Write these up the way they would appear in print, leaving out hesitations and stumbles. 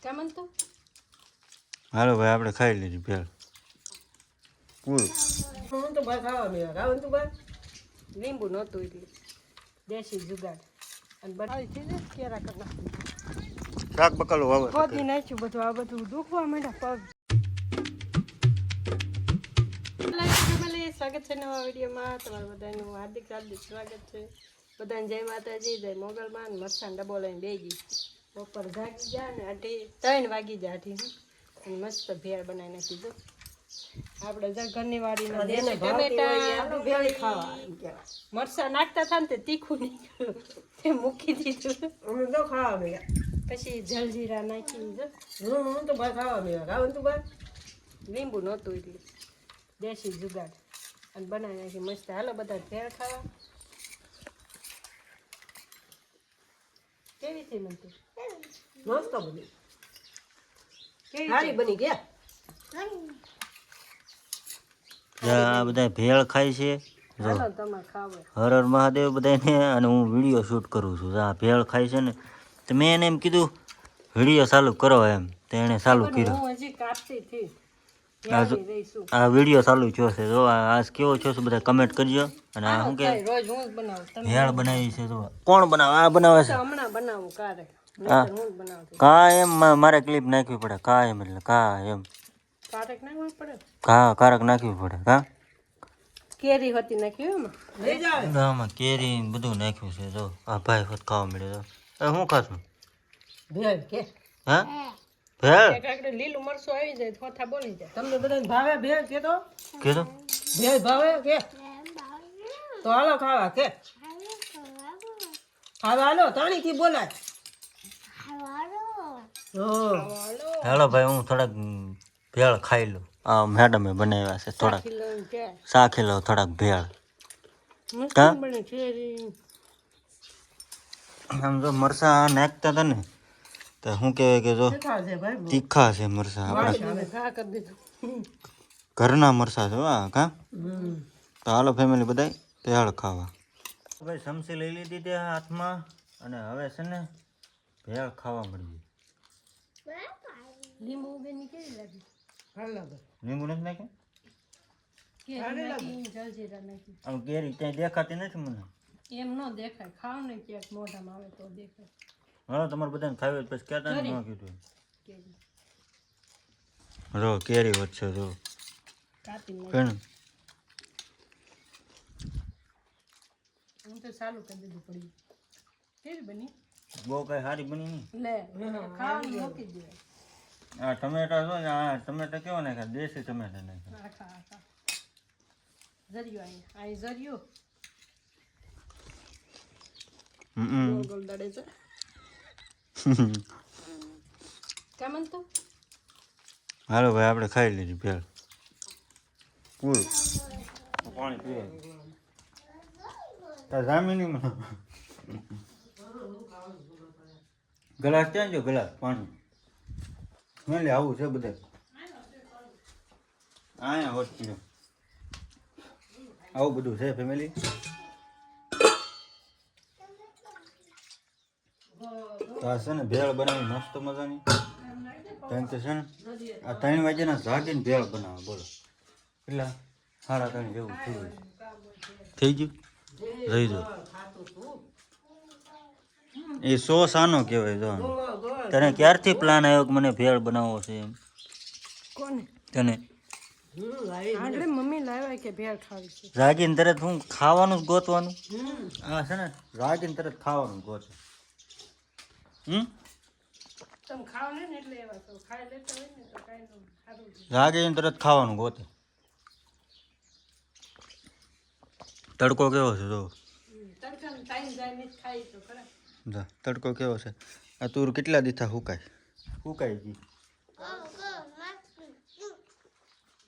કેમ તો હાલો ભાઈ આપણે ખાઈ લીધી ભેળ પૂરું. હું તો ભાઈ ખાવા મેં રાવણ તું ભાઈ લીંબુ નહોતું એટલે દેશી જુગાડ અને બનાવી છે ને કેરા કરના શાક બકાલું વાવે ખોદી નાખ્યું બધું આ બધું દુખવા માંડ્યા પગ સ્વાગત છે નવા વિડીયોમાં તમારું બધાનું હાર્દિક સ્વાગત છે. બધાને જય માતાજી, જય મોગલમાં. મરસાનો ડબ્બો લઈને બેગી બપોર જાગી ગયા ને 3 વાગી જાય અને મસ્ત ભેળ બનાવી નાખી જો આપણે ઘરની વાડીમાં ટમેટા ભેળી ખાવા મરસા નાખતા હતા ને તે તીખું નીકળ્યું તે મૂકી દીધું. અમે તો ખાવા મેં પછી જલજીરા નાખી જો હું તો ભાઈ ખાવા મેં રાવણ તું ભાઈ લીંબુ નહોતું એટલે દેશી જુગાડ અને બનાવી નાખી મસ્ત. હાલો બધા ભેળ ખાવા. કેવી થઈ મનતી? મસ્ત બની કેવી સારી બની ગયા. આ બધા ભેળ ખાય છે જો હાલો તમારે ખાવે હર હર મહાદેવ બધાને. અને હું વિડીયો શૂટ કરું છું. આ ભેળ ખાય છે ને તો મેં એને એમ કીધું વિડીયો ચાલુ કરો એમ, તો એણે ચાલુ કર્યો. હું હજી કાપતી થી આ વિડીયો ચાલુ થયો છે જો. આજ કેવો થયો છે બધા કમેન્ટ કરજો. અને આ શું કે રોજ હું જ બનાવું. તમે ભેળ બનાવી છે તો કોણ બનાવે? આ બનાવે છે હમણાં બનાવું કારે હા. હું જ બનાવતી કા એમ મારે ક્લિપ નાખવી પડે. કા એમ એટલે કા એમ કારેક નાખવું પડે. કારક નાખવી પડે. કા કેરી હતી નાખી એમાં લઈ જાવ આમાં કેરી ને બધું નાખ્યું છે જો. આ ભાઈ હોત ખાવા મળ્યો તો હું ખાશું? ભેળ કે હા ભેળ કાકડે લીલું મરચું આવી જાય થોથા બોલી જાય. તમને બધાને ભાવે ભેળ કે તો કીધું ભેળ ભાવે કે તો હાલો ખાવા કે ખાવા હાલો તાણીથી બોલાય. હેલો ભાઈ હું થોડાક ભેળ ખાઈ લઉં. આ મેડમે બનાવ્યા છે થોડાક. કિલો કે શાખી લો થોડાક ભેળ. મસ્ત હા? બને કેરી આમ જો મરસા નાખતા હતા ને તો શું કહેવાય કે જો તીખા છે ભાઈ બહુ. તીખા છે મરસા. આપણા ઘા કરી દીધું. ઘરના મરસા છે હા. કા હમ તો હાલો ફેમિલી બધા ભેળ ખાવા. ભાઈ સમસી લઈ લીધી તે હાથમાં અને હવે છે ને ભેળ ખાવા મળી. લીંબુ ઉગેની કેવી લાગી? હાલો લીંબુ નથી નાખ્યું? કેરી નાખી જલજીરા નાખી. આમ કેરી ક્યાંય દેખાતી નથી મને. એમ ન દેખાય. ખાવ ને ક્યાંક મોઢામાં આવે તો દેખાય હાલો તમારે બધાને ખાવી હોય તો પછી કહેતા ને ન કીધું. કેરી જો કેરી વચ્ચે જો કાપી નાખી. કેમ હું તો ચાલુ કરી દીધું પડી. કેવી બની? બહુ કઈ સારી બની નહીં. લે ખાવાનું મૂકી દે. આ ટમેટા જો ને, આ ટમેટા કેવા નાખ્યા? દેશી ટમેટા નાખ્યા. આખા આખા જરિયો અહીંયા આ જરિયો ગોળ ગોળ દડે છે. કેમ તો હાલો ભાઈ આપણે ખાઈ લીધી ભેળ પૂરું. પાણી પીવા તાર જામીની મને ગ્લાસ ક્યાં જો? ગ્લાસ પાણી સ્મેલ આવું છે બધા. અહીંયા હોસ્પિટલ આવું બધું છે ફેમિલી. તો આ છે ને ભેળ બનાવી મસ્ત મજાની. કારણ કે છે ને આ 3 વાગ્યાના જાગીને ભેળ બનાવે. બોલો કેટલા 3:30 જેવું થયું છે. થઈ ગયું રહી જો એ સો સાનો કહેવાય. જો તને ક્યારથી પ્લાન આવ્યો કે મને ભેળ બનાવવો છે એમ? કોને? તને આગળ મમ્મી લાવ્યા કે ભેળ ખાવી છે. જાગીને તરત હું ખાવાનું જ ગોતવાનું. આ છે ને જાગીને તરત ખાવાનું ગોતે. તમે ખાવ ને એટલે એવા તો ખાઈ લેતા હોય ને તો કાંઈ ન સારું છે. જાગીને તરત ખાવાનું ગોતે. તડકો કેવો છે જો? તડકાનો ટાઈમ જાય ને ખાઈ તો ખરા. જા તડકો કેવો છે. આ તુર કેટલા દીથા હુકાઈ ગઈ.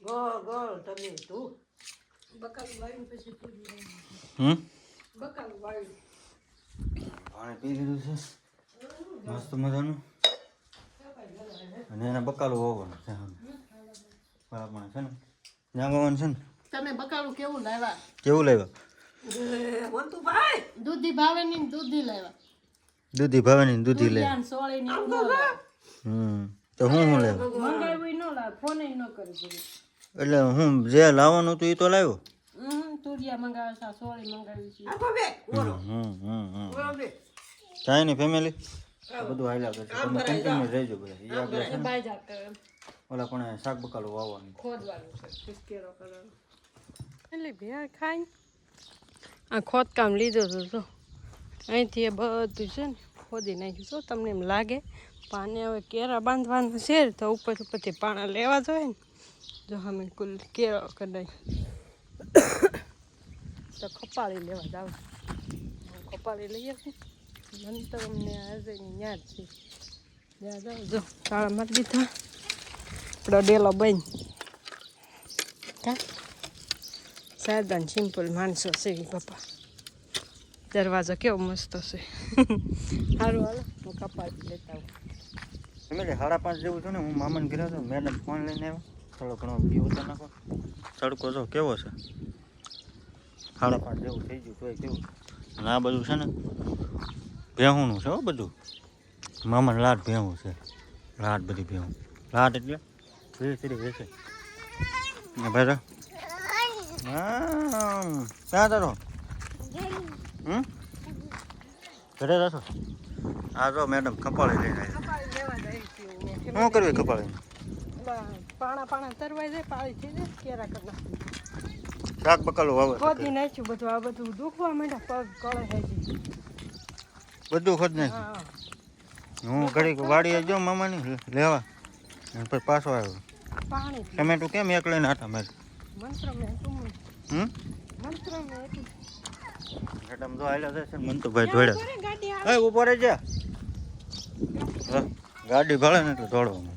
ગોળ ગોળ તમે તું બકાલું વાળ્યું પછી પૂરી બકાલું વાળ્યું. પાણી પી લીધું છે મસ્ત મજાનું. અને એને બકાલું વાવવાનું છે. બરાબર છે ને ત્યાં વાવવાનું છે ને. તમે બકાલું કેવું લાવ્યા? કેવું લાવ્યા? વંતુ ભાઈ દૂધી ભાવે ની દૂધી લાવ્યા. દૂધી ભાવે ને દૂધી લે. સોળી ની એવું ન લાવ્યા. તો હું લેવા મંગાવ્યું ન લાવ ફોન ન કરી દીધું એટલે હું જે લાવવાનું હતું એ તો લાવ્યો તુરિયા મંગાવ્યા હતા સોળી મંગાવી છે કાંઈ નહીં ફેમિલી બધું હાલ્યા કરશે તમે કન્ટિન્યુ રહેજો બધા એ આપણે છે ને બાય જા કરે ઓલા પણ શાક બકાલું વાવવાનું ખોદવાનું છે ફિસકેરો કરવાનો એટલે ભેળ ખાઈ આ ખોદકામ લીધું હતું તો અહીંથી એ બધું છે ને ખોદી નાખ્યું તો તમને એમ લાગે પાને હવે કેરા બાંધવાનું છે તો ઉપરથી પાણા લેવા જોઈએ ને જો અમે કુલ કેળો કદાચ તો ખપાળી લેવા જાવ ખપાળી લઈ આવું મને તો અમને આજે યાદ છે ત્યાં જાવ જો તાળા મારી દીધા આપણો ડેલો બન કા સાદા ને સિમ્પલ માણસો છે એ પપ્પા દરવાજો કેવો મસ્ત છે સારું હાલો હું કપાળી લેતા આવું ફેમિલી 5:30 જેવું છે ને હું મામાને ઘરે હતો મેડમ ફોન લઈને આવ્યો થોડો ઘણો વિડીયો ઉતાર નાખો તડકો જો કેવો છે 5:30 જેવું થઈ ગયું તોય કેવું અને આ બધું છે ને ભેહુંનું છે હો બધું મામાને લાટ ભેહું છે લાટ બધી ભેહું લાટ એટલે ધીરે વેચે ને ભાઈ ક્યાં તારો ઘરે જશો આ જો મેડમ કપાળી લઈને આવી શું કરવી કપાળી પાણા તરવાઈ જાય પાળી થઈ જાય કેરા કરી નાખું શાક બકાલું વાવે ખોદી નાખ્યું બધું આ બધું દુખવા માંડ્યા પગ કળે થઈ બધું ખોદ નાખ્યું હા હું ઘડીક વાડીએ જો મામાની લેવા અને પછી પાછો આવ્યો પાણી ટમેટું કેમ એક લઈને આટા મારે મંત્ર મેં તું મંત્ર મેં મેડમ જો આવેલા છે મન તો ભાઈ દોડ્યા ગાડી એ ઉભો રહેજે ગાડી ભળે ને એટલે દોડવાનું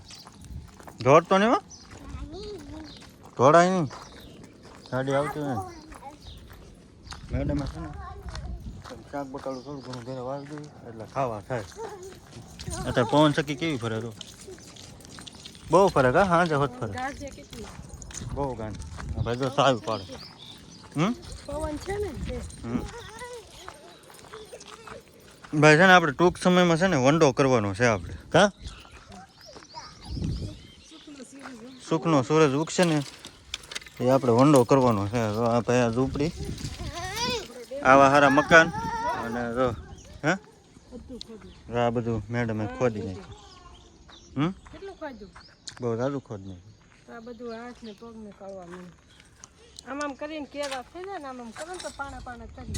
દોડતો નહીં હો દોડાય નહીં ગાડી આવતી ને મેડમ છે ને શાક બકાલું થોડું ઘણું ઘરે વાવી દઈએ એટલે ખાવા થાય અત્યારે પવન ચક્કી કેવી ફરે તો બહુ ફરે કા હા હોત ફરે ગાજે કેટલી બહુ ગાંઠ ભાઈ જો સારું પાડે પવન છે ને તે ભાઈ છે ને આપણે ટૂંક સમયમાં છે ને વંડો કરવાનો છે આપણે કા સુખનો સૂરજ ઉગશે ને એ આપણે વંડો કરવાનો છે તો આ ભાઈ આ ઝૂંપડી આવા સારા મકાન અને જો હે આ બધું મેડમે ખોદી નાખ્યું કેટલું ખાધું બહુ સારું ખોદ નાખ્યું આ બધું હાથ ને પગ ને કરવાનું આમ કરીને કેરા થઈ જાય ને આમ કરો ને તો પાણા કરી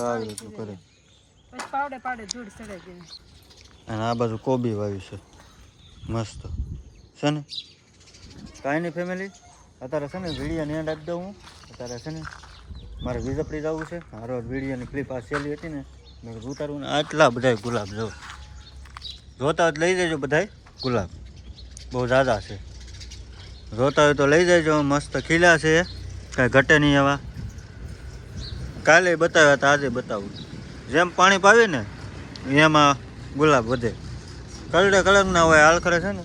આવી રીતનું કરે પછી પાવડે ધૂળ ચડાઈ ગઈ અને આ બાજુ કોબી વાવી છે મસ્ત છે ને કાંઈ નહીં ફેમિલી અત્યારે છે ને વિડીયોની એન્ડ આપી દઉં હું અત્યારે છે ને મારે વીજપડી જવું છે હારો વિડીયોની ક્લિપ આ સહેલી હતી ને મેં ઉતારવું ને આટલા બધા ગુલાબ જો જોતા હોય તો લઈ જજો બધા ગુલાબ બહુ ઝાઝા છે જોતા હોય તો લઈ જજો મસ્ત ખીલા છે કાંઈ ઘટે નહીં એવા કાલે બતાવ્યા હતા આજે બતાવું જેમ પાણી પાવીએ ને એમાં ગુલાબ વધે કલરના હોય આલખરે છે ને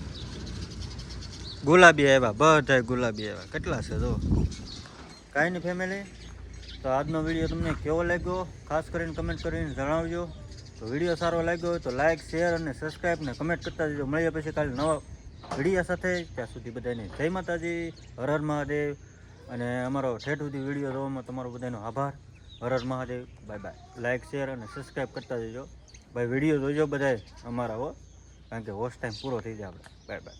ગુલાબી આવ્યા બધા ગુલાબી આવ્યા કેટલા છે જો કાંઈ નહીં ફેમિલી તો આજનો વિડીયો તમને કેવો લાગ્યો ખાસ કરીને કમેન્ટ કરીને જણાવજો તો વિડીયો સારો લાગ્યો હોય તો લાઇક શેર અને સબસ્ક્રાઈબ ને કમેન્ટ કરતા જજો મળીએ પછી કાલે નવા વિડીયો સાથે ત્યાં સુધી બધાને જય માતાજી હર હર મહાદેવ અને અમારો ઠેઠ સુધી વિડીયો જોવામાં તમારો બધાનો આભાર Har Har Mahadev bye bye like share અને સબસ્ક્રાઈબ કરતા જજો ભાઈ વિડીયો જોજો બધાએ અમારા હો કારણ કે વોચ ટાઈમ પૂરો થઈ જાય આપણે બાય બાય